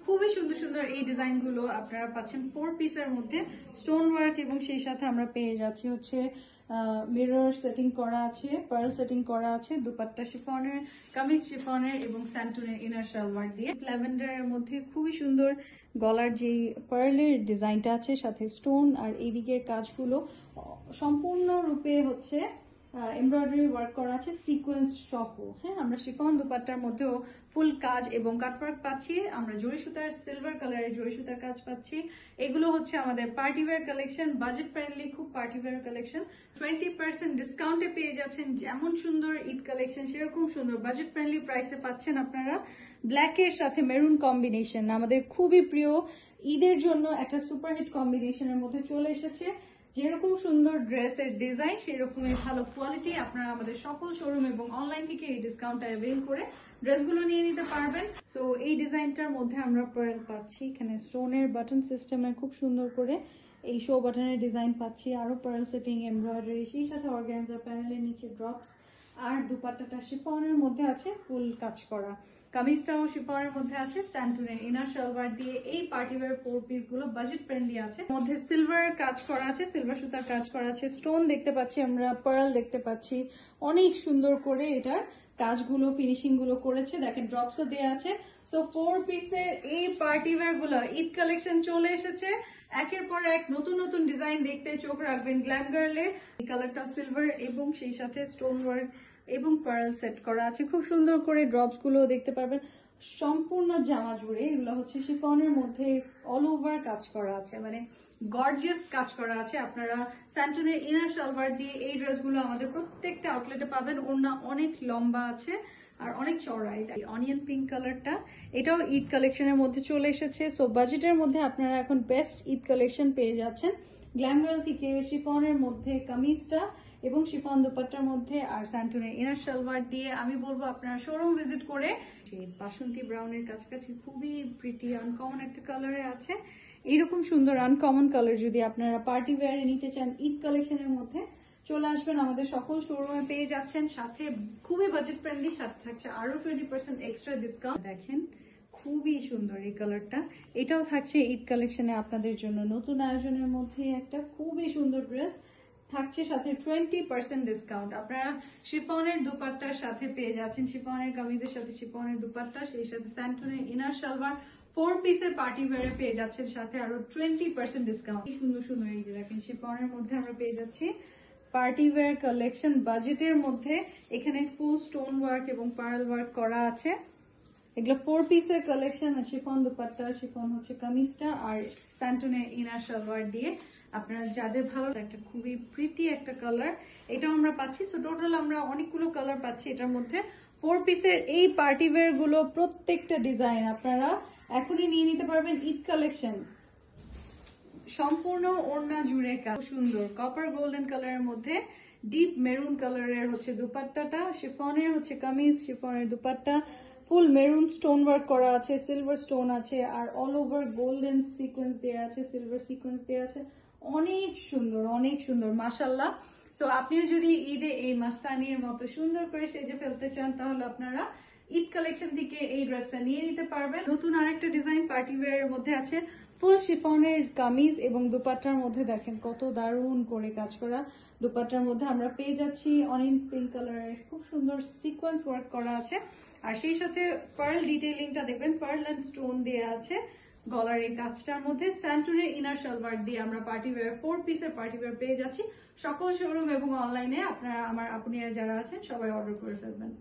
খুবই সুন্দর সুন্দর এই ডিজাইনগুলো আপনারা পাচ্ছেন 4 পিসের মধ্যে স্টোন ওয়ার্ক এবং সেই সাথে আমরা পেয়ে যাচ্ছি হচ্ছে মিরর সেটিং করা আছে, পার্ল সেটিং করা আছে, দুপাট্টা শিফনের, কামিজ শিফনের এবং স্যান্টুনের ইনার সালোয়ার দিয়ে ল্যাভেন্ডারের মধ্যে খুবই সুন্দর গলার যেই পার্লের ডিজাইনটা আছে সাথে স্টোন আর এদিকের কাজগুলো সম্পূর্ণরূপে হচ্ছে এমব্রয়ডারি ওয়ার্ক করা আছে সিকোয়েন্স সহ। হ্যাঁ, আমরা শিফন দুপাট্টার মধ্যেও ফুল কাজ এবং কাটওয়ার্ক পাচ্ছি, আমরা জরি সুতার সিলভার কালারের জরি সুতার কাজ পাচ্ছি। এগুলো হচ্ছে আমাদের পার্টিওয়্যার কালেকশন, বাজেট ফ্রেন্ডলি খুব পার্টিওয়্যার কালেকশন। 20% ডিসকাউন্টে পেয়ে যাচ্ছেন। যেমন সুন্দর ঈদ কালেকশন সেরকম সুন্দর বাজেট ফ্রেন্ডলি প্রাইসে পাচ্ছেন আপনারা। ব্ল্যাকের সাথে মেরুন কম্বিনেশন আমাদের খুবই প্রিয়, ঈদের জন্য একটা সুপারহিট কম্বিনেশনের মধ্যে চলে এসেছে। যেরকম সুন্দর ড্রেসের ডিজাইন সেরকমই ভালো কোয়ালিটি। আপনারা আমাদের সকল শোরুম এবং অনলাইন থেকে এই ডিসকাউন্টটা অ্যাভেল করে ড্রেসগুলো নিয়ে নিতে পারবেন। সো এই ডিজাইনটার মধ্যে আমরা পার্ল পাচ্ছি, এখানে স্টোনের বাটন সিস্টেমের খুব সুন্দর করে এই শো বাটনের ডিজাইন পাচ্ছি, আরো পার্ল সেটিং এমব্রয়ডারি, সেই সাথে অর্গানজা প্যানেলের নিচে ড্রপস, আর দুপাট্টাটা শিফনের মধ্যে আছে ফুল কাজ করা, কামিজটাও শিফনের মধ্যে আছে স্যান্টুনের ইনার সালোয়ার দিয়ে। এই পার্টিওয়্যার 4 পিস গুলো বাজেট ফ্রেন্ডলি আছে, মধ্যে সিলভার কাজ করা আছে, সিলভার সুতার কাজ করা আছে, স্টোন দেখতে পাচ্ছি আমরা, পার্ল দেখতে পাচ্ছি, অনেক সুন্দর করে এটার কাজগুলো ফিনিশিং গুলো করেছে। দেখেন ড্রপসও দেওয়া আছে। সো 4 পিসের এই পার্টিওয়্যার গুলো ঈদ কালেকশন চলে এসেছে। একের পর এক নতুন নতুন ডিজাইন দেখতে চোখ রাখবেন গ্ল্যাম গার্লে। এই কালারটা সিলভার এবং সেই সাথে স্টোন ওয়ার্ক এবং পার্ল সেট করা আছে, খুব সুন্দর করে ড্রপস গুলো দেখতে পারবেন সম্পূর্ণ জামা জুড়ে। এগুলো হচ্ছে শিফনের মধ্যে অল ওভার কাজ করা আছে, মানে গর্জিয়াস কাজ করা আছে। আপনারা স্যান্টুনের ইনার সালোয়ার দিয়ে এই ড্রেসগুলো আমাদের প্রত্যেকটা আউটলেটে পাবেন। ওড়না অনেক লম্বা আছে আর অনেক চওড়া। এটা অনিয়ন পিঙ্ক কালারটা, এটাও ঈদ কালেকশনের মধ্যে চলে এসেছে। সো বাজেটের মধ্যে আপনারা এখন বেস্ট ঈদ কালেকশন পেয়ে যাচ্ছেন গ্ল্যাম গার্ল থেকে। শিফনের মধ্যে কামিজটা এবং শিফন দুপাট্টার মধ্যে আর স্যান্টুনের ইনার সালোয়ার দিয়ে। আমি বলবো আপনারা শোরুম ভিজিট করে, বাসন্তী ব্রাউনের কাছাকাছি খুবই প্রিটি আনকমন একটা কালারে আছে। এইরকম সুন্দর আনকমন কালার যদি আপনারা পার্টি ওয়্যারে নিতে চান ঈদ কালেকশনের মধ্যে, চলে আসবেন আমাদের সকল শোরুমে পেয়ে যাচ্ছেন। সাথে খুবই বাজেট ফ্রেন্ডলি, সাথে থাকছে আরো 20% এক্সট্রা ডিসকাউন্ট। দেখেন খুবই সুন্দর এই কালারটা, এটাও থাকছে ঈদ কালেকশনে আপনাদের জন্য নতুন আয়োজনের মধ্যে একটা খুবই সুন্দর ড্রেস থাকছে, সাথে 20% ডিসকাউন্ট। আপনারা শিফনের দুপাট্টার সাথে পেয়ে যাচ্ছেন, শিফনের কামিজের সাথে শিফনের দুপাট্টা, সেই সাথে স্যান্টুনের ইনার সালোয়ার 4 পিসের পার্টি ওয়্যারে পেয়ে যাচ্ছেন, সাথে আরো 20% ডিসকাউন্ট। সুন্দর সুন্দর এই যে দেখেন শিফনের মধ্যে আমরা পেয়ে যাচ্ছি পার্টি ওয়্যার কালেকশন বাজেটের মধ্যে। এখানে ফুল স্টোন ওয়ার্ক এবং পার্ল ওয়ার্ক করা আছে। এগুলো 4 পিসের কালেকশন, শিফন দুপাট্টা, শিফন হচ্ছে কামিজটা আর স্যান্টুনের ইনার সালোয়ার দিয়ে। আপনারা যাদের ভালো, একটা খুবই প্রিটি একটা কালার এটাও আমরা পাচ্ছি। সো টোটাল আমরা অনেকগুলো কালার পাচ্ছি এটার মধ্যে। 4 পিসের এই পার্টি ওয়্যার গুলো প্রত্যেকটা ডিজাইন আপনারা এখনই নিয়ে নিতে পারবেন ঈদ কালেকশন। সম্পূর্ণ ওড়না জুড়ে কাজ, সুন্দর কপার গোল্ডেন কালারের মধ্যে ডিপ মেরুন কালারের হচ্ছে দুপাট্টাটা, শিফনের হচ্ছে কামিজ, শিফনের dupatta full maroon stone work করা আছে, সিলভার স্টোন আছে আর অল ওভার গোল্ডেন সিকোয়েন্স দেওয়া আছে, সিলভার সিকোয়েন্স দেওয়া আছে। অনেক সুন্দর, অনেক সুন্দর মাশাআল্লাহ। সো আপনিও যদি ঈদে এই মাস্তানির মতো সুন্দর করে সেজে ফেলতে চান, তাহলে আপনারা ঈদ কালেকশন থেকে এই ড্রেসটা নিয়ে নিতে পারবেন। নতুন আরেকটা ডিজাইন পার্টি ওয়্যারের মধ্যে আছে, ফুল শিফনের কামিজ এবং দুপাট্টার মধ্যে দেখেন কত দারুণ করে কাজ করা। দুপাট্টার মধ্যে আমরা পেয়ে যাচ্ছি অনিয়ন পিঙ্ক কালারের খুব সুন্দর সিকোয়েন্স ওয়ার্ক করা আছে, আর সেই সাথে পার্ল ডিটেইলিংটা দেখবেন, পার্ল এন্ড স্টোন দেওয়া আছে গলার এই কাজটার মধ্যে। স্যান্টুনের ইনার সালোয়ার দিয়ে আমরা পার্টি ওয়্যার 4 পিসের পার্টি ওয়্যার পেয়ে যাচ্ছি সকল শোরুম এবং অনলাইনে। আপনারা আমার আপুনিরা যারা আছেন সবাই অর্ডার করে ফেলবেন।